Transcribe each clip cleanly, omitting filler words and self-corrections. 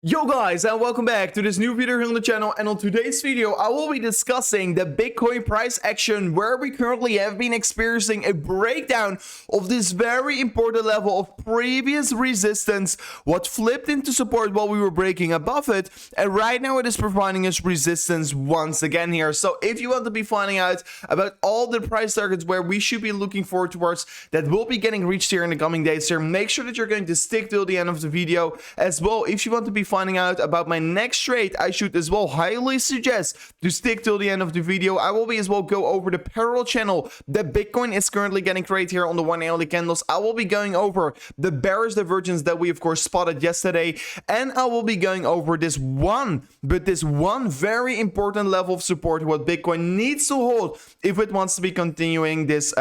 Yo guys, and welcome back to this new video here on the channel. And on today's video I will be discussing the Bitcoin price action, where we currently have been experiencing a breakdown of this very important level of previous resistance, what flipped into support while we were breaking above it, and right now it is providing us resistance once again here. So if you want to be finding out about all the price targets where we should be looking forward towards that will be getting reached here in the coming days here, make sure that you're going to stick till the end of the video. As well, if you want to be finding out about my next trade, I should as well highly suggest to stick till the end of the video. I will be as well go over the parallel channel that Bitcoin is currently getting created here on the 1 hourly candles. I will be going over the bearish divergence that we of course spotted yesterday, and I will be going over this one very important level of support what Bitcoin needs to hold if it wants to be continuing this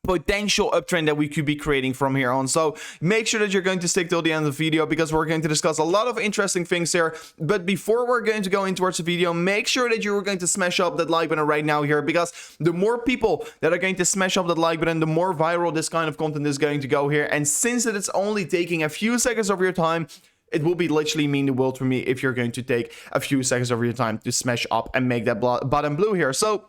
potential uptrend that we could be creating from here on. So make sure that you're going to stick till the end of the video, because we're going to discuss a lot of interesting things here. But before we're going to go into towards the video, make sure that you're going to smash up that like button right now here, because the more people that are going to smash up that like button, the more viral this kind of content is going to go here. And since it's only taking a few seconds of your time, it will be literally mean the world for me if you're going to take a few seconds of your time to smash up and make that button blue here. So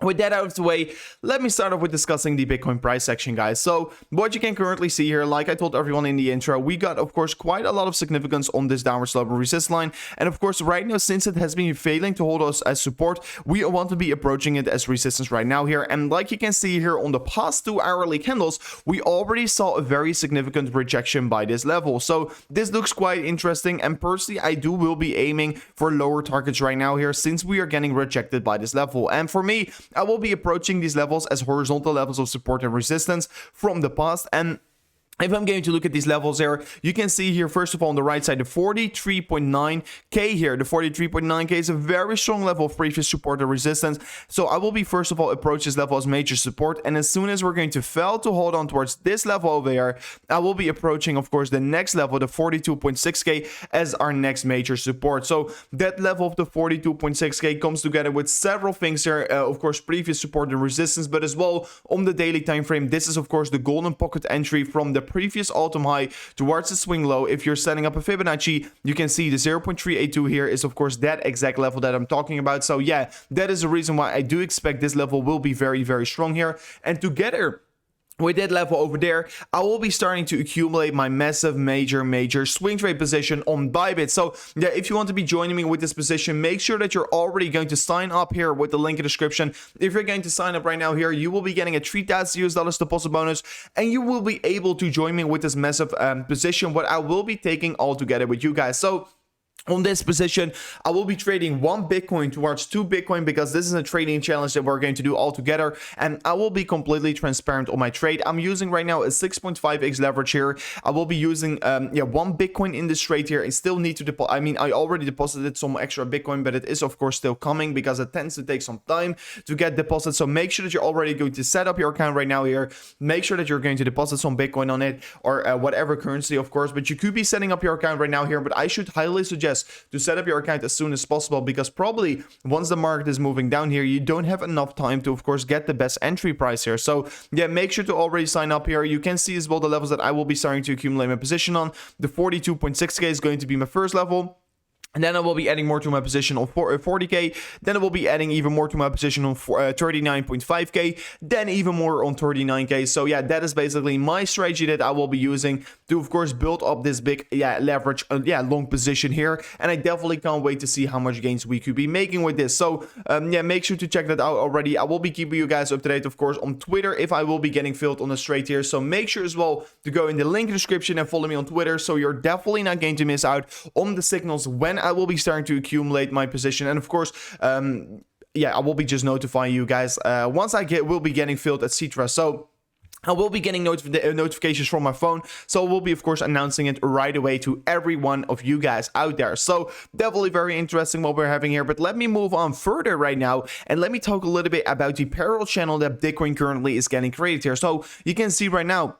with that out of the way, let me start off with discussing the Bitcoin price section, guys. So what you can currently see here, like I told everyone in the intro, we got, of course, quite a lot of significance on this downward slope resist line. And of course, right now, since it has been failing to hold us as support, we want to be approaching it as resistance right now here. And like you can see here on the past 2 hourly candles, we already saw a very significant rejection by this level. So this looks quite interesting. And personally, I will be aiming for lower targets right now here, since we are getting rejected by this level. And for me, I will be approaching these levels as horizontal levels of support and resistance from the past. And if I'm going to look at these levels here, you can see here, first of all, on the right side, the 43.9k here. The 43.9k is a very strong level of previous support and resistance. So I will be, first of all, approach this level as major support. And as soon as we're going to fail to hold on towards this level over here, I will be approaching, of course, the next level, the 42.6k, as our next major support. So that level of the 42.6k comes together with several things here. Of course, previous support and resistance, but as well on the daily time frame. This is, of course, the golden pocket entry from the previous all-time high towards the swing low. If you're setting up a Fibonacci, you can see the 0.382 here is, of course, that exact level that I'm talking about. So yeah, that is the reason why I do expect this level will be very, very strong here. And together with that level over there, I will be starting to accumulate my massive major swing trade position on BYBIT. So yeah, if you want to be joining me with this position, make sure that you're already going to sign up here with the link in the description. If you're going to sign up right now here, you will be getting a $3,000 deposit bonus, and you will be able to join me with this massive position, what I will be taking all together with you guys. So on this position, I will be trading 1 Bitcoin towards 2 Bitcoin, because this is a trading challenge that we're going to do all together. And I will be completely transparent on my trade. I'm using right now a 6.5x leverage here. I will be using 1 Bitcoin in this trade here. I still need to deposit. I mean, I already deposited some extra Bitcoin, but it is of course still coming, because it tends to take some time to get deposited. So make sure that you're already going to set up your account right now here. Make sure that you're going to deposit some Bitcoin on it, or whatever currency, of course. But you could be setting up your account right now here. But I should highly suggest to set up your account as soon as possible, because probably once the market is moving down here, you don't have enough time to, of course, get the best entry price here. So yeah, make sure to already sign up here. You can see as well the levels that I will be starting to accumulate my position on. The 42.6k is going to be my first level. And then I will be adding more to my position on 40k. Then I will be adding even more to my position on 39.5k. Then even more on 39k. So yeah, that is basically my strategy that I will be using to, of course, build up this big leverage, long position here. And I definitely can't wait to see how much gains we could be making with this. So yeah, make sure to check that out already. I will be keeping you guys up to date, of course, on Twitter if I will be getting filled on the trade here. So make sure as well to go in the link in the description and follow me on Twitter, so you're definitely not going to miss out on the signals when I will be starting to accumulate my position. And of course, yeah, I will be just notifying you guys once I will be getting filled, etc. So I will be getting notifications from my phone, so I will be, of course, announcing it right away to every one of you guys out there. So definitely very interesting what we're having here. But let me move on further right now, and let me talk a little bit about the parallel channel that Bitcoin currently is getting created here. So you can see right now,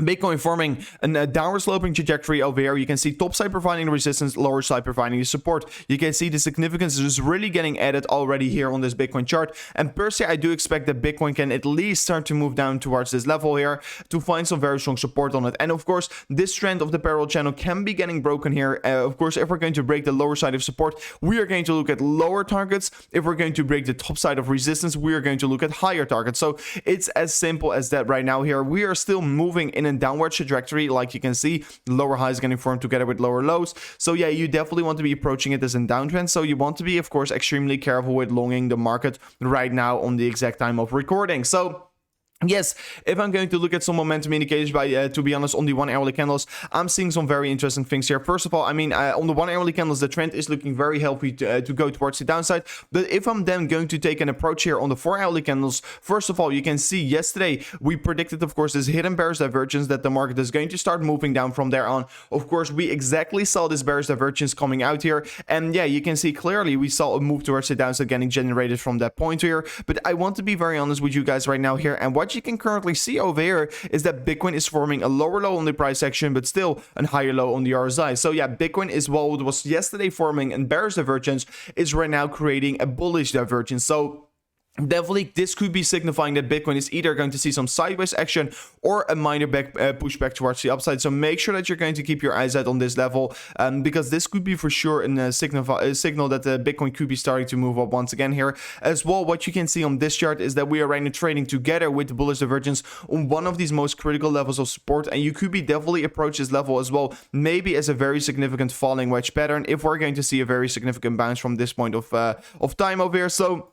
Bitcoin forming a downward sloping trajectory over here. You can see top side providing the resistance, lower side providing the support. You can see the significance is really getting added already here on this Bitcoin chart. And personally, I do expect that Bitcoin can at least start to move down towards this level here to find some very strong support on it. And of course, this trend of the parallel channel can be getting broken here. Of course, if we're going to break the lower side of support, we are going to look at lower targets. If we're going to break the top side of resistance, we are going to look at higher targets. So it's as simple as that right now here. We are still moving in a downward trajectory. Like you can see, lower highs getting formed together with lower lows. So yeah, you definitely want to be approaching it as a downtrend. So you want to be, of course, extremely careful with longing the market right now on the exact time of recording. So yes, if I'm going to look at some momentum indicators, to be honest, on the 1 hourly candles, I'm seeing some very interesting things here. First of all, I mean, on the 1 hourly candles, the trend is looking very healthy to go towards the downside. But if I'm then going to take an approach here on the 4 hourly candles, first of all, you can see yesterday we predicted, of course, this hidden bearish divergence that the market is going to start moving down from there on. Of course, we exactly saw this bearish divergence coming out here. And yeah, you can see clearly we saw a move towards the downside getting generated from that point here. But I want to be very honest with you guys right now here. And what you can currently see over here is that Bitcoin is forming a lower low on the price action, but still a higher low on the RSI. So yeah, Bitcoin is what was yesterday forming a bearish divergence is right now creating a bullish divergence. So definitely, this could be signifying that Bitcoin is either going to see some sideways action or a minor pushback towards the upside. So make sure that you're going to keep your eyes out on this level, because this could be for sure a signal that the Bitcoin could be starting to move up once again here. As well, what you can see on this chart is that we are right now trading together with the bullish divergence on one of these most critical levels of support, and you could be definitely approach this level as well, maybe as a very significant falling wedge pattern if we're going to see a very significant bounce from this point of time over here. So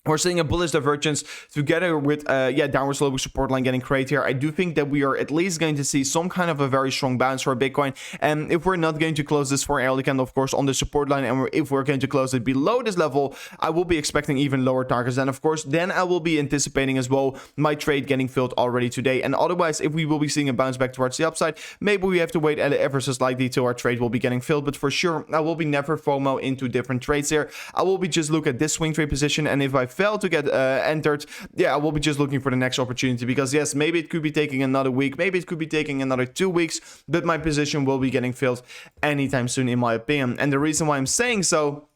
we're seeing a bullish divergence together with downward sloping support line getting created here. I do think that we are at least going to see some kind of a very strong bounce for Bitcoin. And if we're not going to close this 4 hourly candle, of course, on the support line, and if we're going to close it below this level, I will be expecting even lower targets. And of course, then I will be anticipating as well my trade getting filled already today. And otherwise, if we will be seeing a bounce back towards the upside, maybe we have to wait ever so slightly till our trade will be getting filled. But for sure, I will be never FOMO into different trades here. I will be just look at this swing trade position, and if I fail to get entered, yeah, I will be just looking for the next opportunity, because yes, maybe it could be taking another week, maybe it could be taking another 2 weeks, but my position will be getting filled anytime soon, in my opinion. And the reason why I'm saying so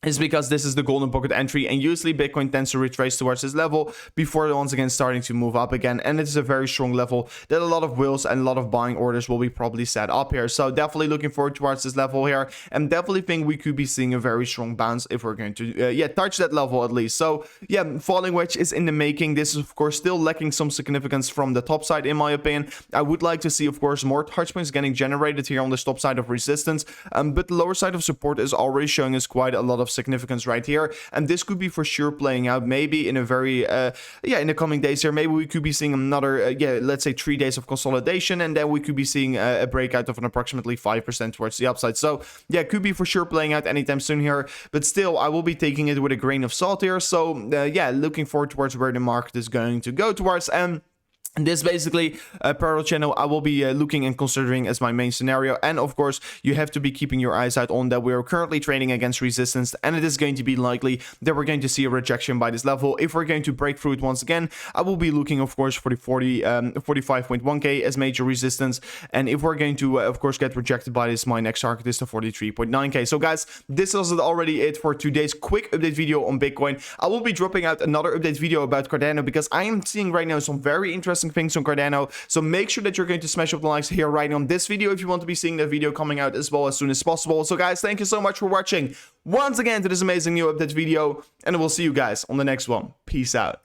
is because this is the golden pocket entry, and usually Bitcoin tends to retrace towards this level before once again starting to move up again, and it is a very strong level that a lot of wills and a lot of buying orders will be probably set up here. So definitely looking forward towards this level here, and definitely think we could be seeing a very strong bounce if we're going to touch that level at least. So yeah, falling wedge is in the making. This is of course still lacking some significance from the top side, in my opinion. I would like to see, of course, more touch points getting generated here on the top side of resistance, but the lower side of support is already showing us quite a lot of significance right here, and this could be for sure playing out maybe in a very in the coming days here. Maybe we could be seeing another let's say 3 days of consolidation, and then we could be seeing a breakout of an approximately 5% towards the upside. So yeah, could be for sure playing out anytime soon here, but still I will be taking it with a grain of salt here. So yeah, looking forward towards where the market is going to go towards. This basically parallel channel I will be looking and considering as my main scenario. And of course, you have to be keeping your eyes out on that we are currently trading against resistance, and it is going to be likely that we're going to see a rejection by this level. If we're going to break through it once again, I will be looking, of course, for the 45.1k as major resistance. And if we're going to of course get rejected by this, my next target is the 43.9k. So guys, this was already it for today's quick update video on Bitcoin. I will be dropping out another update video about Cardano, because I am seeing right now some very interesting things on Cardano. So make sure that you're going to smash up the likes here right on this video if you want to be seeing the video coming out as well as soon as possible. So guys, thank you so much for watching once again to this amazing new update video, and I will see you guys on the next one. Peace out.